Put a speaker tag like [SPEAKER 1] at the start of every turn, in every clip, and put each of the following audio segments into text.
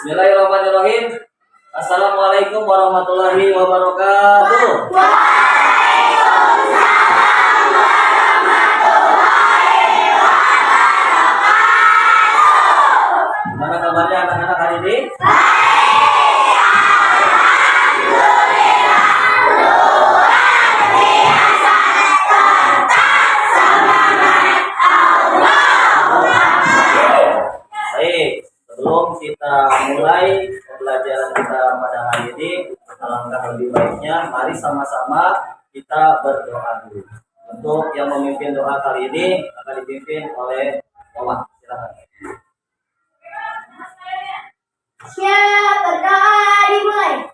[SPEAKER 1] Bismillahirrahmanirrahim. Assalamualaikum warahmatullahi wabarakatuh.
[SPEAKER 2] Waalaikumsalam warahmatullahi wabarakatuh.
[SPEAKER 1] Gimana kabarnya anak-anak hari ini? Sebelum kita mulai pembelajaran kita pada hari ini, alangkah lebih baiknya mari sama-sama kita berdoa dulu. Untuk yang memimpin doa kali ini akan dipimpin oleh Mama. Silakan.
[SPEAKER 2] Siap, berdoa dimulai.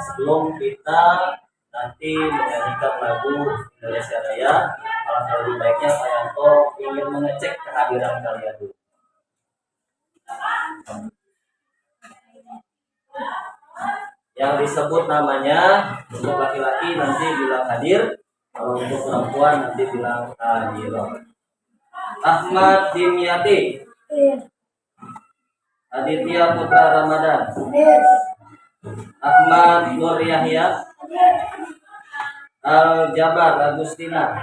[SPEAKER 1] Sebelum kita nanti menyanyikan lagu Indonesia Raya, alangkah lebih baiknya Pak Yanto ingin mengecek kehadiran kalian dulu. Yang disebut namanya untuk laki-laki nanti bilang hadir, kalau untuk perempuan nanti bilang hadir. Ahmad Dimyati, Aditya Putra Ramadan, Ahmad Nur Yahya, Al-Jabar Agustina,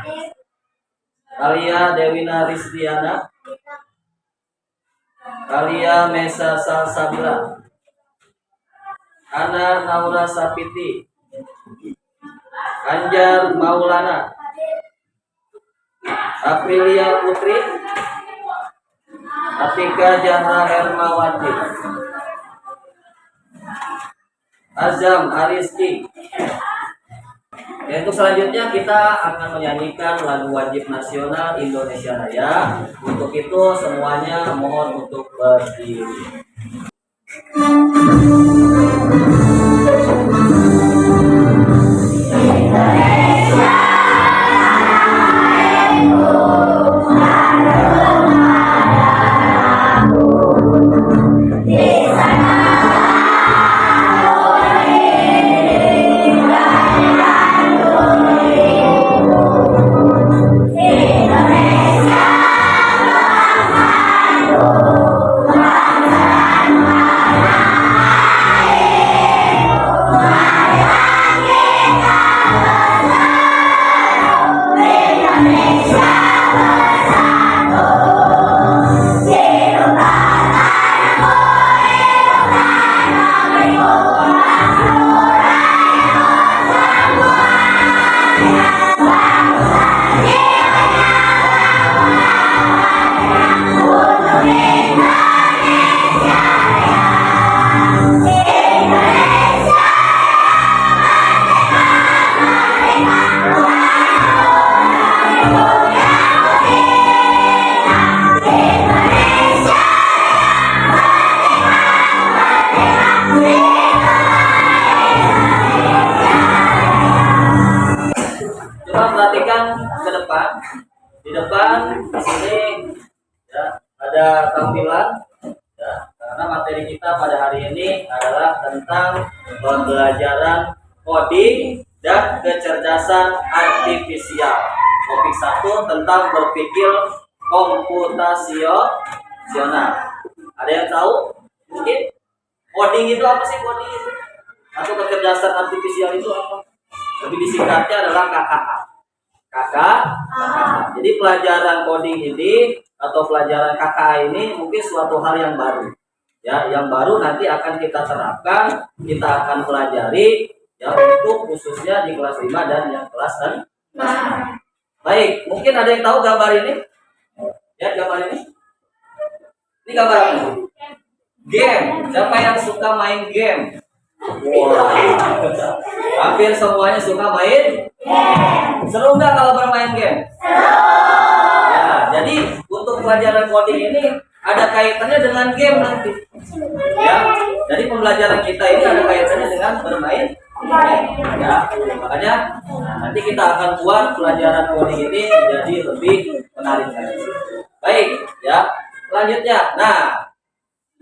[SPEAKER 1] Alia Dewina Rizdiana, Alia Mesa Salsabila, Ana Naura Sapiti, Anjar Maulana, Aprilia Putri, Atika Jahra Hermawati, Azam Ariski. Yaitu selanjutnya kita akan menyanyikan lagu wajib nasional Indonesia Raya. Untuk itu semuanya mohon untuk berdiri. Nah, di depan di sini ya ada tampilan ya, karena materi kita pada hari ini adalah tentang pembelajaran coding dan kecerdasan artifisial. Topik 1 tentang berpikir komputasional. Ada yang tahu? Mungkin coding itu apa sih, coding itu? Atau kecerdasan artifisial itu apa? Lebih disingkatnya adalah KKA. KKA. Jadi pelajaran coding ini atau pelajaran KKA ini mungkin suatu hal yang baru. Ya, yang baru nanti akan kita terapkan, kita akan pelajari ya untuk khususnya di kelas 5 dan yang kelas 6. Baik, mungkin ada yang tahu gambar ini? Ya, gambar ini. Ini gambar apa? Game. Siapa yang suka main game? Wah, hampir semuanya suka main. Seru nggak kalau bermain game? Ya, jadi untuk pelajaran coding ini ada kaitannya dengan game nanti. Ya, jadi pembelajaran kita ini ada kaitannya dengan bermain. Ya, makanya nanti kita akan buat pelajaran coding ini jadi lebih menarik lagi. Baik, ya. Selanjutnya, nah,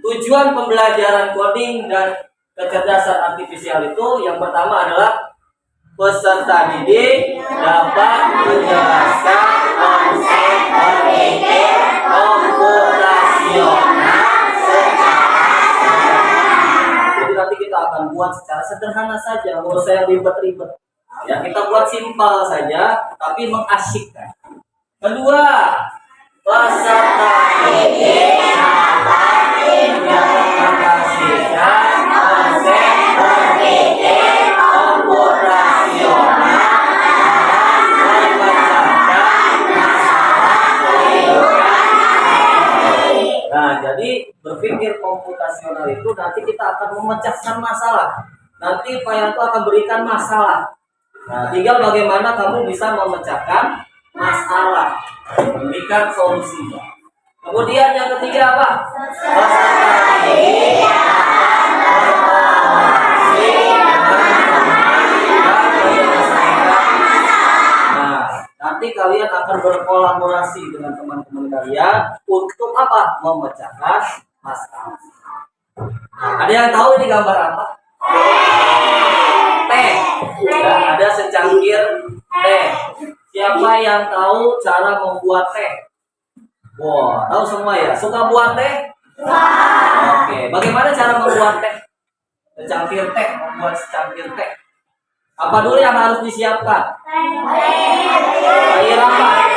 [SPEAKER 1] tujuan pembelajaran coding dan kecerdasan artifisial itu yang pertama adalah peserta didik dapat menjelaskan konsep berpikir komputasional secara sederhana. Jadi nanti kita akan buat secara sederhana saja, nggak usah yang ribet-ribet. Ya, kita buat simpel saja, tapi mengasyikkan. Kedua, peserta didik dapat mengimplementasikan konsep berpikir komputasional dalam memecahkan masalah kehidupan. Nah, jadi berpikir komputasional itu nanti kita akan memecahkan masalah. Nanti Pak Yanto akan berikan masalah. Nah, tinggal bagaimana kamu bisa memecahkan masalah, memberikan solusinya. Kemudian yang ketiga apa? Peserta didik dapat berkolaborasi dengan teman dan menyelesaikan. Nah, nanti kalian akan berkolaborasi dengan teman-teman kalian untuk apa? Memecahkan masalah. Nah, ada yang tahu ini gambar apa? Teh. Ya, ada secangkir teh. Siapa yang tahu cara membuat teh? Wah, tahu semua ya? Suka buat teh? Oke, bagaimana cara membuat teh? Secangkir teh, membuat secangkir teh. Apa dulu yang harus disiapkan? Air apa? Air panas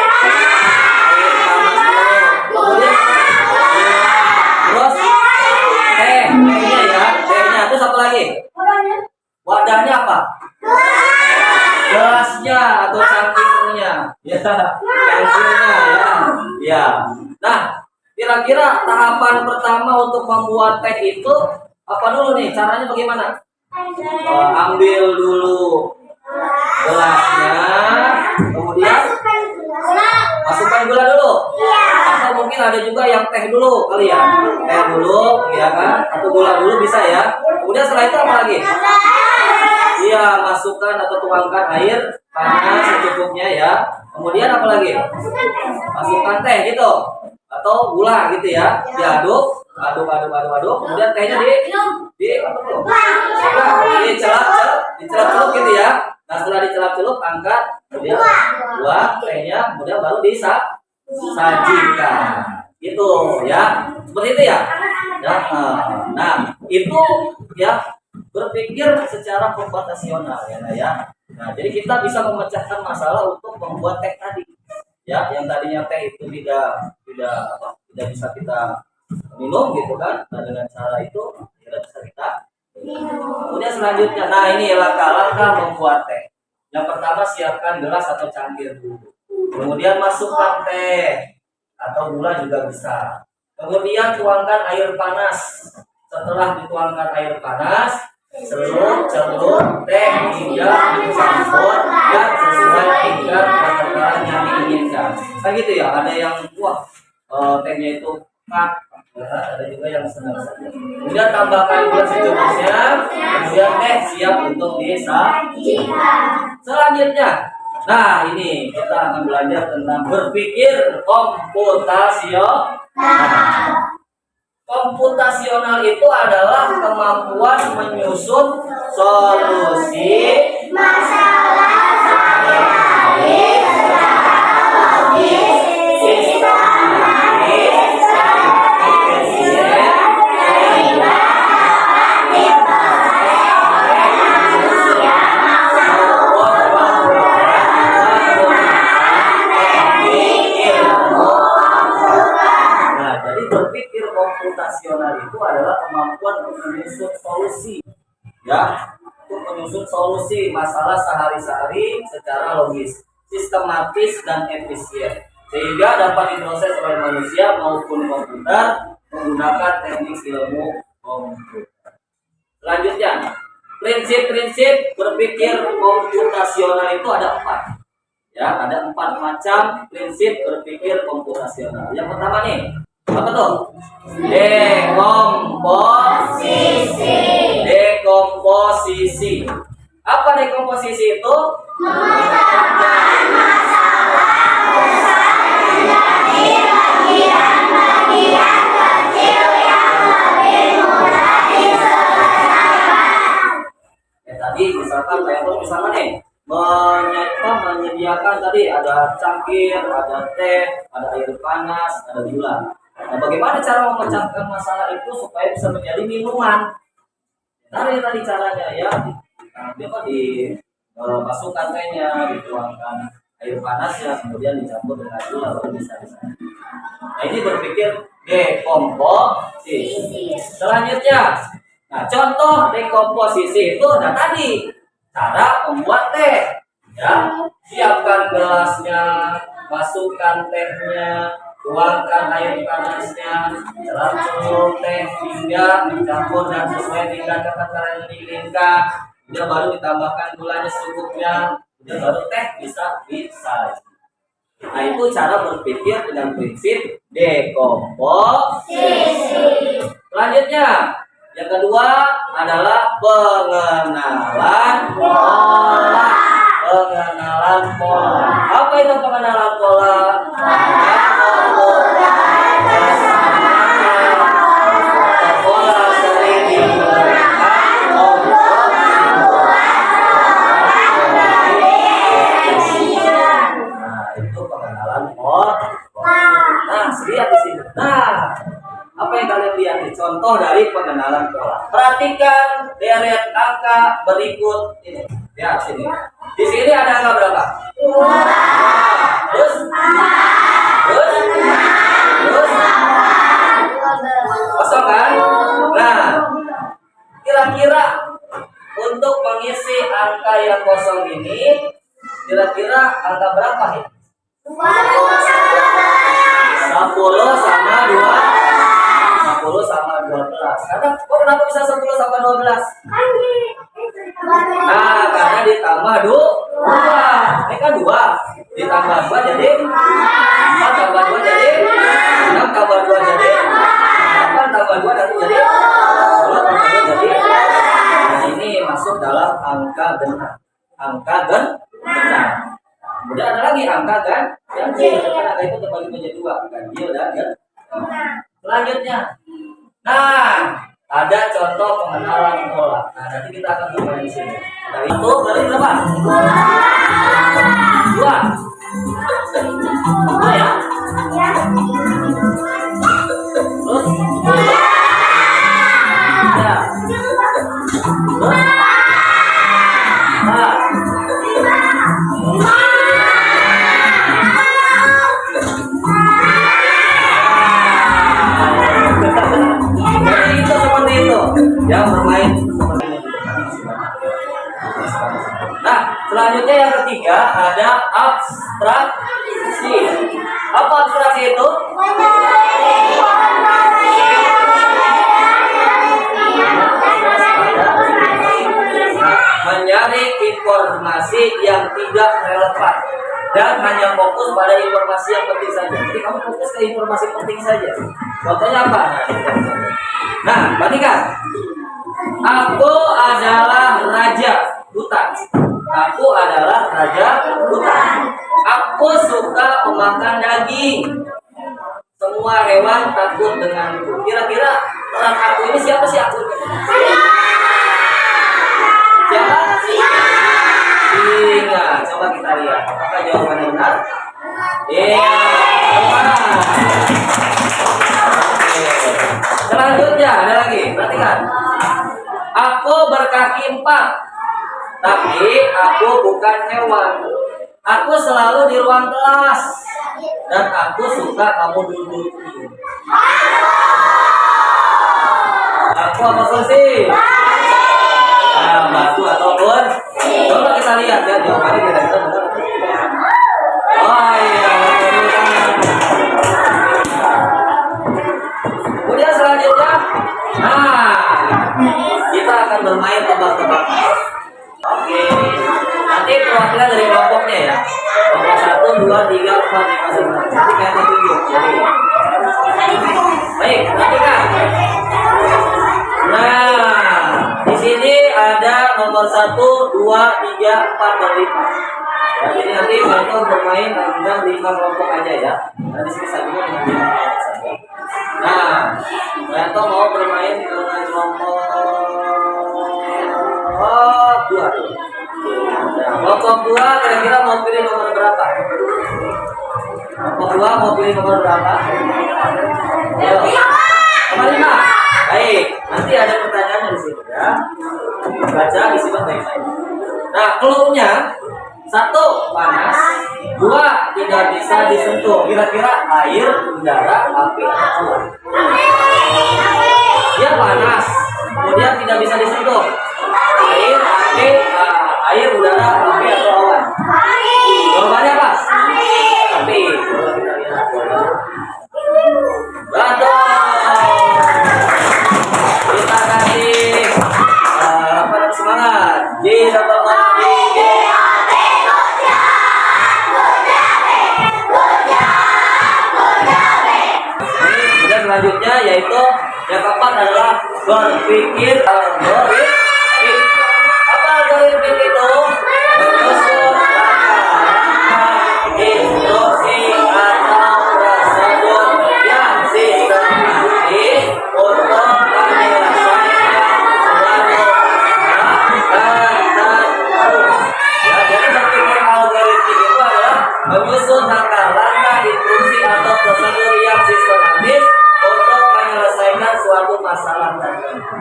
[SPEAKER 1] dulu. Kemudian, terus tehnya ya, tehnya. Terus apa lagi? Wadahnya apa? Gelasnya atau cangkirnya, ya, cangkirnya, ya, ya. Nah, kira-kira tahapan pertama untuk membuat teh itu apa dulu nih? Caranya bagaimana? Ambil dulu gelasnya, kemudian masukkan gula dulu. Atau mungkin ada juga yang teh dulu kali ya, teh dulu, ya kan? Atau gula dulu bisa ya. Kemudian setelah itu apa lagi? Iya, masukkan atau tuangkan air panas secukupnya ya. Kemudian apa lagi? Masukkan teh gitu atau gula gitu ya. Diaduk, aduk. Kemudian tehnya apa tuh? Dicelap-celap gitu ya. Nah, setelah dicelap-celap angkat, kemudian buat tehnya, kemudian baru disajikan. Gitu ya. Seperti itu ya. Nah, itu ya berpikir secara komputasional ya. Nah, jadi kita bisa memecahkan masalah untuk membuat teh tadi. Ya, yang tadinya teh itu tidak bisa kita minum gitu kan. Nah, dengan cara itu tidak bisa kita minum. Kemudian selanjutnya, nah ini langkah-langkah membuat teh. Yang pertama siapkan gelas atau cangkir dulu. Kemudian masukkan teh atau gula juga bisa. Kemudian tuangkan air panas. Setelah dituangkan air panas, celup teh hingga dicampur dan sesuai tingkat takaran yang diinginkan. Kan gitu ya, ada yang tehnya itu pat, ada juga yang sedang saja. Kemudian tambahkan gula secukupnya, kemudian teh siap untuk disajikan. Selanjutnya, Nah, ini kita akan belajar tentang berpikir komputasional. Komputasional itu adalah kemampuan menyusun solusi
[SPEAKER 2] Masalah sehari-hari secara logis, sistematis, dan efisien sehingga dapat diproses oleh manusia maupun menggunakan teknik ilmu komputer.
[SPEAKER 1] Nah, jadi berpikir komputasional itu adalah kemampuan untuk menyusun solusi, ya, untuk menyusun solusi masalah sehari-hari secara logis, sistematis dan efisien, sehingga dapat diproses oleh manusia maupun komputer menggunakan teknik ilmu komputer. Selanjutnya, prinsip-prinsip berpikir komputasional itu ada 4. Ya, ada 4 macam prinsip berpikir komputasional. Yang pertama nih, apa tuh? Dekomposisi. Dekomposisi. Apa dekomposisi itu?
[SPEAKER 2] memecahkan masalah besar menjadi bagian-bagian kecil yang lebih mudah diselesaikan.
[SPEAKER 1] Tadi misalkan kayak tuh misalkan nih menyediakan tadi ada cangkir, ada teh, ada air panas, ada gula. Nah, bagaimana cara memecahkan masalah itu supaya bisa menjadi minuman? Tadi caranya ya, dia kok dimasukkan tehnya, dituangkan air panasnya, kemudian dicampur dengan gula baru bisa disana. Nah, ini berpikir dekomposisi. Selanjutnya, nah contoh dekomposisi itu, nah tadi cara membuat teh, ya, siapkan gelasnya, masukkan tehnya, tuangkan air panasnya, campur teh hingga dicampur dan sesuai dengan takaran yang diinginkan. Kemudian baru ditambahkan gulanya secukupnya, kemudian baru teh bisa disaji. Nah, itu cara berpikir dengan prinsip dekomposisi. Selanjutnya, yang kedua adalah pengenalan pola. Pengenalan pola. Apa itu pengenalan pola? Pola sering digunakan untuk nah, itu pengenalan pola. Nah, lihat di sini. Nah, apa yang kalian lihat nih? Contoh dari pengenalan pola. Perhatikan deret angka berikut ini. Ya, sini. Di sini ada angka berapa? 2. Terus? Terus? Terus? Kosong kan? Nah, kira-kira untuk mengisi angka yang kosong ini, kira-kira angka berapa nih? 10 sama 2. 10 sama 12. Karena kenapa bisa 10 sama 12? Nah, karena ditambah 2. Ini kan 2. Ditambah 2 jadi 4 tambah 2 jadi 6 tambah 2 jadi 8 tambah 2 jadi 10 tambah 2 jadi. Nah, ini masuk dalam angka genap. Angka genap. Kemudian ada lagi angka ganjil. Angka itu terbagi menjadi 2, ganjil dan genap. Selanjutnya, nah, ada contoh pengenalan pola. Nah, nanti kita akan coba di sini. Dari itu berarti berapa? 2. 2 ya? Terus? 3. Terus? 4. Jadi itu seperti itu. Ya, bermain seperti itu. Nah, selanjutnya yang ketiga ada abstraksi. Apa abstraksi itu? Mencari informasi yang tidak relevan dan hanya fokus pada informasi yang penting saja. Jadi kamu fokus ke informasi penting saja. Contohnya apa? Nah, perhatikan. Aku adalah raja hutan. Aku adalah raja hutan. Aku suka memakan daging. Semua hewan takut denganku. Kira-kira orang aku ini siapa sih aku? Siapa? Singa. Coba kita lihat. Apakah jawabannya benar? Iya, benar. Oke. Selanjutnya ada lagi. Perhatikan. Aku berkaki 4, tapi aku bukan hewan. Aku selalu di ruang kelas dan aku suka kamu duduki. Aku apa kursi? Nah, batu ataupun coba kita lihat ya jawabannya kira-kira benar atau tidak. Oh iya, kemudian selanjutnya, nah kita akan bermain tebak-tebakan. Oke, nanti perwakilan dari kelompoknya ya. Kelompok 1, 2, 3, 4, 5, 6. Nanti kayak tunjuk. Jadi, baik, perhatikan. Nah, di sini ada nomor 1, 2, 3, 4, dan 5. Ya, jadi nanti mereka bermain dengan 5 kelompok aja ya. Nah, di sini satunya dengan 5 kelompok saja. Nah, mereka mau bermain dengan kelompok 2. Nah, kelompok 2 kira-kira mau pilih nomor berapa? Kelompok 2 mau pilih nomor berapa? Ayo. Nomor 5. Baik, nanti ada pertanyaannya di sini ya. Baca disimak baik-baik. Nah, clue-nya 1 panas, 2 tidak bisa disentuh. Kira-kira air, udara, api, atau awan? Dia panas, kemudian tidak bisa disentuh. Air, api, air, udara, api, atau awan? Jawabannya apa? Api. Coba kita lihat. Betul. Kita kasih semangat. J double O T G. Kemudian selanjutnya yaitu yang keempat adalah berpikir algoritmik. Apa algoritmik itu? Menyusun langkah-langkah, instruksi atau prosedur yang sistematis untuk menyelesaikan suatu masalah tertentu. Ya, jadi berpikir algoritmik itu adalah menyusun langkah-langkah, instruksi atau prosedur yang sistematis untuk menyelesaikan suatu masalah tertentu.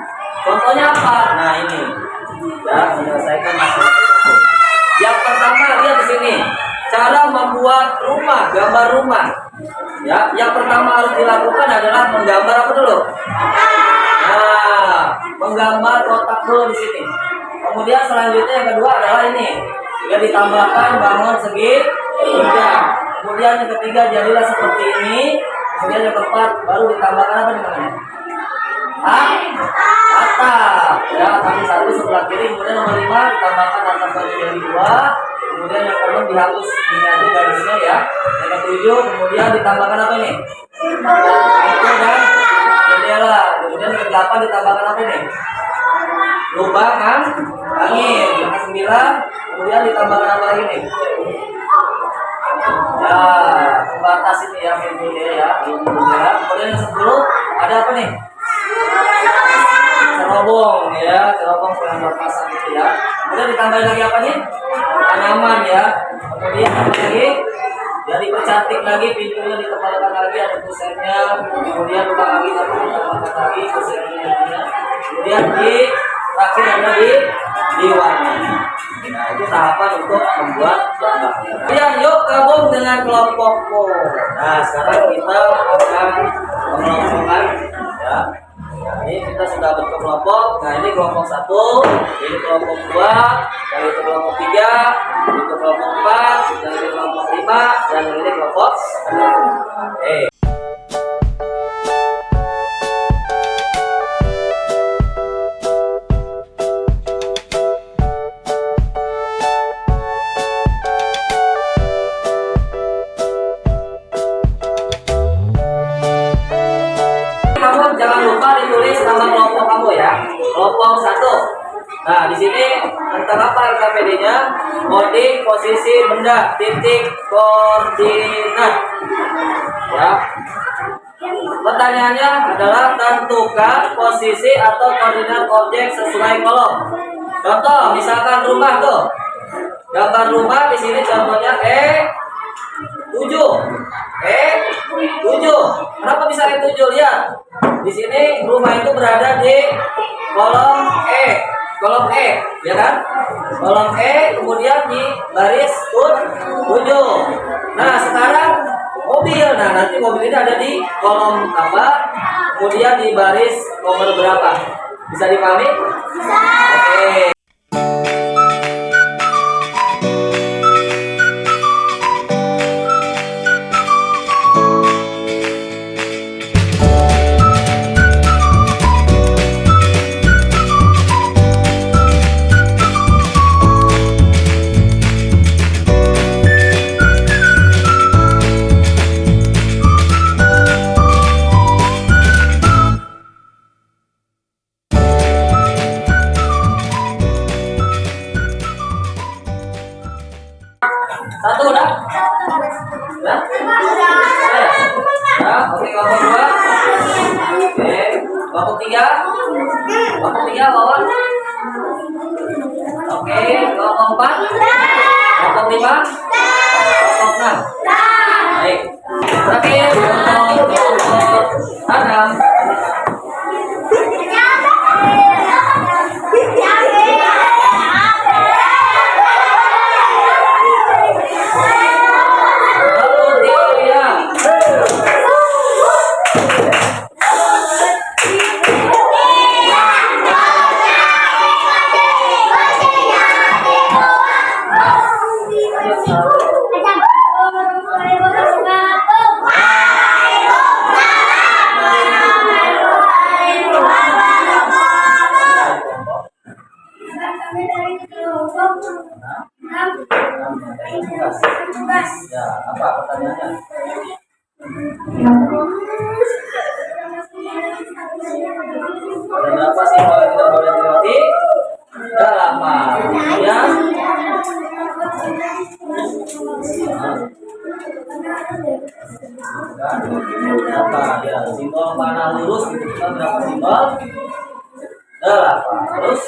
[SPEAKER 1] Contohnya apa? Nah ini, ya menyelesaikan masalah tertentu. Yang pertama lihat di sini, cara membuat rumah, gambar rumah. Ya, yang pertama harus dilakukan adalah menggambar apa dulu? Nah, menggambar kotak dulu di sini. Kemudian selanjutnya yang kedua adalah ini, ya ditambahkan bangun segi 3. Kemudian yang ketiga jadilah seperti ini. Kemudian yang keempat baru ditambahkan apa namanya? Atap. Ya, kaki 1 sebelah kiri. Kemudian nomor 5 ditambahkan atap lagi jadi 2. Kemudian yang ke-6 dihapus ini aja garisnya ya. Yang ke-7 kemudian ditambahkan apa ini? Itu dan jendela. Kemudian yang ke-8 ditambahkan apa ini? Lubang angin. Yang ke-9 kemudian ditambahkan apa lagi nih? Nah, pembatas ini ya, pintunya ya. Kemudian yang 10 ada apa nih? Cerobong ya, cerobong penambah pasang itu ya. Kemudian ditambahin lagi apa nih? Tanaman ya. Kemudian apa lagi? Ya dipercantik lagi, pintunya ditebalkan lagi, ada pusernya. Kemudian lubang lagi, ditambahkan lagi pusernya. Kemudian di terakhir ada di warna. Nah itu tahapan untuk membuat gambar. Kemudian yuk gabung dengan kelompokmu. Nah sekarang kita akan mengelompokkan ya. Nah, ini kita sudah berkelompok. Nah ini kelompok 1, ini kelompok 2, yang itu kelompok 3, itu kelompok 4, yang ini kelompok 5, dan yang ini kelompok 6. Jangan lupa ditulis nama kelompok kamu ya. Kelompok 1 Nah, di sini tentang apa LKPD-nya? Coding posisi benda, titik koordinat. Ya. Pertanyaannya adalah tentukan posisi atau koordinat objek sesuai kolom. Contoh, misalkan rumah tuh. Gambar rumah di sini contohnya E7. E7. Kenapa bisa E7? Lihat. Di sini rumah itu berada di kolom E. Kolom E, ya kan? Kolom E kemudian di baris 7. Nah, sekarang mobil. Nah, nanti mobil ini ada di kolom apa? Kemudian di baris nomor berapa? Bisa dipahami? Bisa. Oke. Satu udah? Udah? Ya, oke, kelompok 2. Oke, kelompok 3. Kelompok 3 lawan. Oke, kelompok 4. Kelompok 5. Kelompok 6. Baik. Terakhir untuk kelompok 6. Ya, apa pertanyaannya? Ada berapa sih yang tidak boleh dilewati? 8. Ya. Berapa? Ya, simbol panah lurus itu kita berapa simbol? 8. Terus?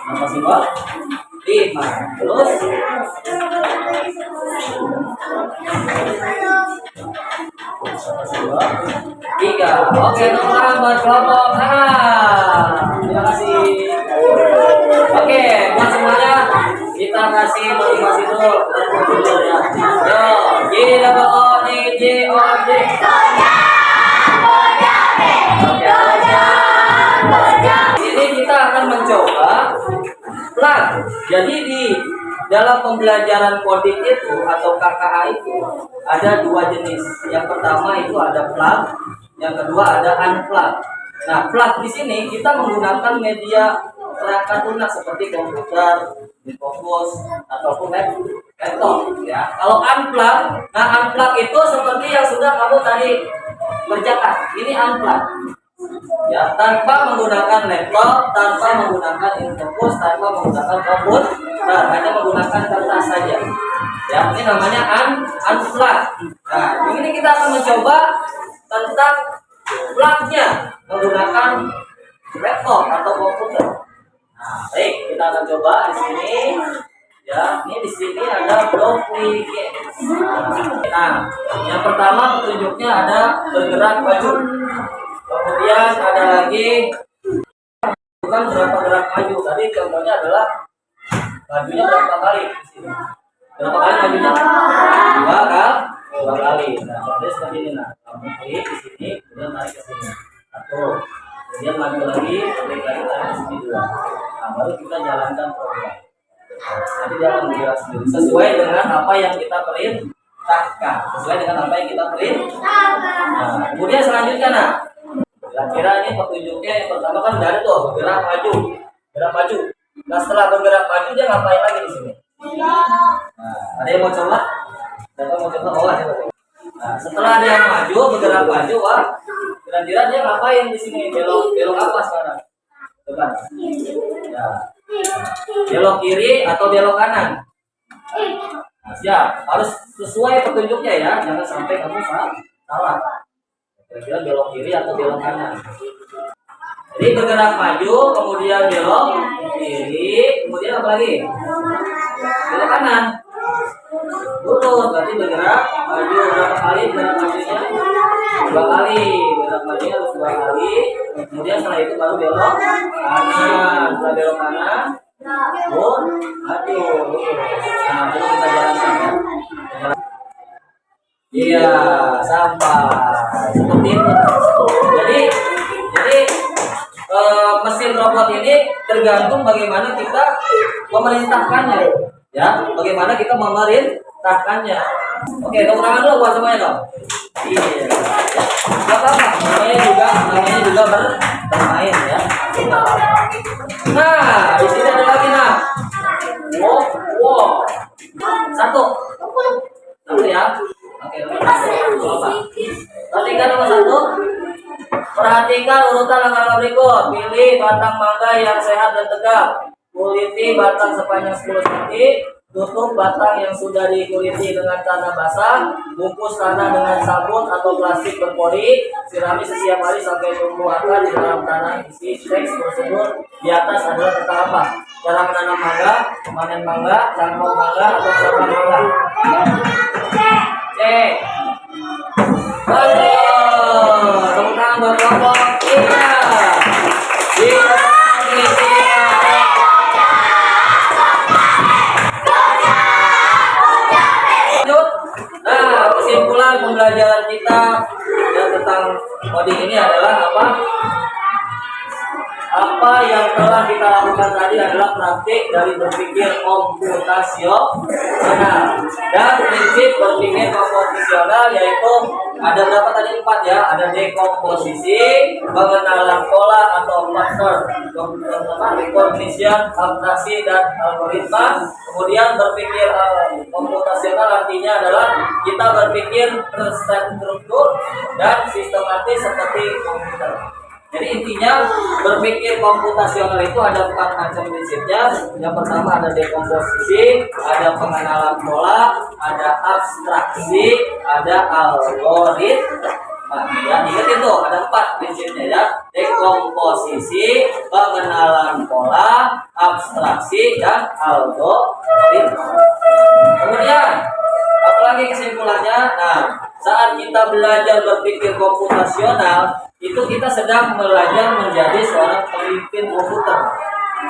[SPEAKER 1] Berapa simbol? 5. Terus? Tiga. Oke, teman-teman buat kelompok terima kasih. Oke, buat semuanya kita kasih motivasi dulu ya. Yo, G-O-O-D-J-O-D. Ini kita akan mencoba plug. Jadi di dalam pembelajaran coding itu atau KKA itu ada 2 jenis. Yang pertama itu ada plug, yang kedua ada unplug. Nah, plug di sini kita menggunakan media perangkat lunak seperti komputer, infocus ataupun laptop ya. Kalau unplug, nah unplug itu seperti yang sudah kamu tadi kerjakan. Ini unplug. Ya, tanpa menggunakan laptop, tanpa menggunakan infocus, tanpa menggunakan komputer, nah, hanya menggunakan kertas saja. Ya, ini namanya unplug. Nah, ini kita akan mencoba tentang plugnya menggunakan laptop atau komputer. Nah, baik, kita akan coba di sini. Ya, ini di sini ada duplicate. Nah, yang pertama petunjuknya ada bergerak maju. Kemudian ada lagi bukan berapa gerak maju. Tadi contohnya adalah majunya berapa kali di sini. Berapa kali majunya? 2 kali. Nah, contohnya seperti ini. Nah, kamu klik di sini, kemudian naik ke sini. 1. Kemudian maju lagi, klik lagi tarik ke sini 2. Nah, baru kita jalankan program. Nanti dia akan bergerak sendiri sesuai dengan apa yang kita perintahkan. Sesuai dengan apa yang kita perintahkan. Nah, kemudian selanjutnya, nah, kira-kira ini petunjuknya yang pertama kan udah ada tuh bergerak maju. Nah, setelah bergerak maju dia ngapain lagi di sini? Nah, ada yang mau coba? Siapa mau coba? Oh, ada. Nah, setelah dia maju, bergerak maju, wah, kira-kira dia ngapain di sini? Belok apa sekarang? Coba. Ya. Belok kiri atau belok kanan? Nah, siap. Harus sesuai petunjuknya ya, jangan sampai kamu salah. Kira-kira belok kiri atau belok kanan? Jadi bergerak maju, kemudian belok kiri, kemudian apa lagi? Belok kanan. Lurus, berarti bergerak maju berapa kali? Bergerak majunya 2 kali. Bergerak majunya harus 2 kali. Kemudian setelah itu baru belok kanan. Setelah belok kanan, maju. Nah, coba kita jalankan ya. Iya, sampai seperti itu. Jadi mesin robot ini tergantung bagaimana kita memerintahkannya, ya. Bagaimana kita memerintahkannya. Oke, tepuk tangan dulu buat semuanya dong. Iya. Gak apa-apa, namanya juga bermain ya. Nah, di sini ada lagi nah. Wow. Satu ya. Oke, apa? Perhatikan nomor 1. Perhatikan urutan langkah berikut. Pilih batang mangga yang sehat dan tegak. Kuliti batang sepanjang 10 cm. Tutup batang yang sudah dikuliti dengan tanah basah. Bungkus tanah dengan sabun atau plastik berpori. Sirami setiap hari sampai tumbuh akar di dalam tanah. Isi teks prosedur di atas adalah tentang apa? Cara menanam mangga, memanen mangga, cangkok mangga, atau cabang mangga. Cek. Betul. Tepuk tangan buat kelompok. Iya. Nah, kesimpulan pembelajaran kita ya, tentang coding ini adalah apa? Apa yang telah kita lakukan tadi adalah praktik dari berpikir komputasional dan prinsip berpikir komputasional, yaitu ada berapa tadi? 4 ya. Ada dekomposisi, pengenalan pola atau pattern, recognition, abstraksi, dan algoritma. Kemudian berpikir komputasional artinya adalah kita berpikir terstruktur dan sistematis seperti komputer. Jadi intinya berpikir komputasional itu ada 4 macam prinsipnya. Yang pertama ada dekomposisi, ada pengenalan pola, ada abstraksi, ada algoritma. Ya, ingat itu ada 4 prinsipnya ya. Dekomposisi, pengenalan pola, abstraksi, dan algoritma. Kemudian apalagi kesimpulannya? Nah, saat kita belajar berpikir komputasional, itu kita sedang belajar menjadi seorang pemimpin komputer.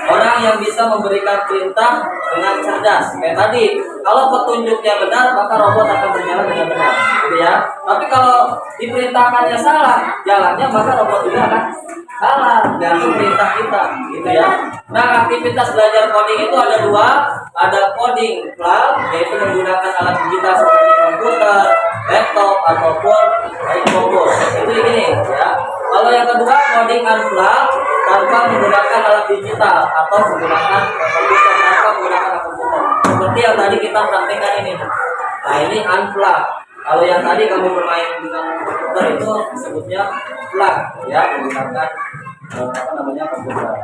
[SPEAKER 1] Orang yang bisa memberikan perintah dengan cerdas. Kayak tadi, kalau petunjuknya benar, maka robot akan berjalan dengan benar, gitu ya. Tapi kalau diperintahkannya salah jalannya, maka robot juga akan salah dari perintah kita, gitu ya. Nah, aktivitas belajar coding itu ada 2. Ada coding plug, yaitu menggunakan alat digital seperti komputer, laptop, ataupun iPhone. Itu gini ya. Kalau yang kedua coding unplug, tanpa menggunakan alat digital atau menggunakan komputer, tanpa menggunakan komputer. Seperti yang tadi kita praktekkan ini. Nah, ini unplug. Kalau yang tadi kamu bermain dengan komputer itu disebutnya plug ya, menggunakan komputer.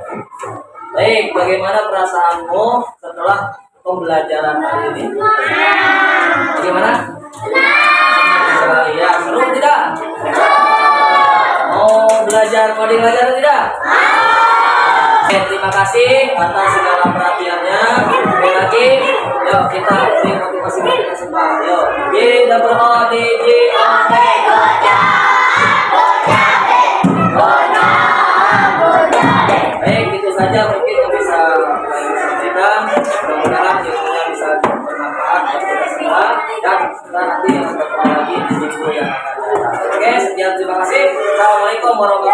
[SPEAKER 1] Baik, bagaimana perasaanmu setelah pembelajaran hari ini? Bagaimana? Senang. Ya, seru tidak? Mau belajar coding lagi atau tidak? Oke, terima kasih atas segala perhatiannya. Sekali lagi, yuk kita beri motivasi semua. Yuk, kita bercoding. Baik, itu saja mungkin yang bisa saya sampaikan. Mudah-mudahan ilmunya bisa bermanfaat buat kita semua, dan kita nanti akan bertemu lagi di video yang akan datang. Oke, sekian, terima kasih. Assalamualaikum warahmatullahi wabarakatuh.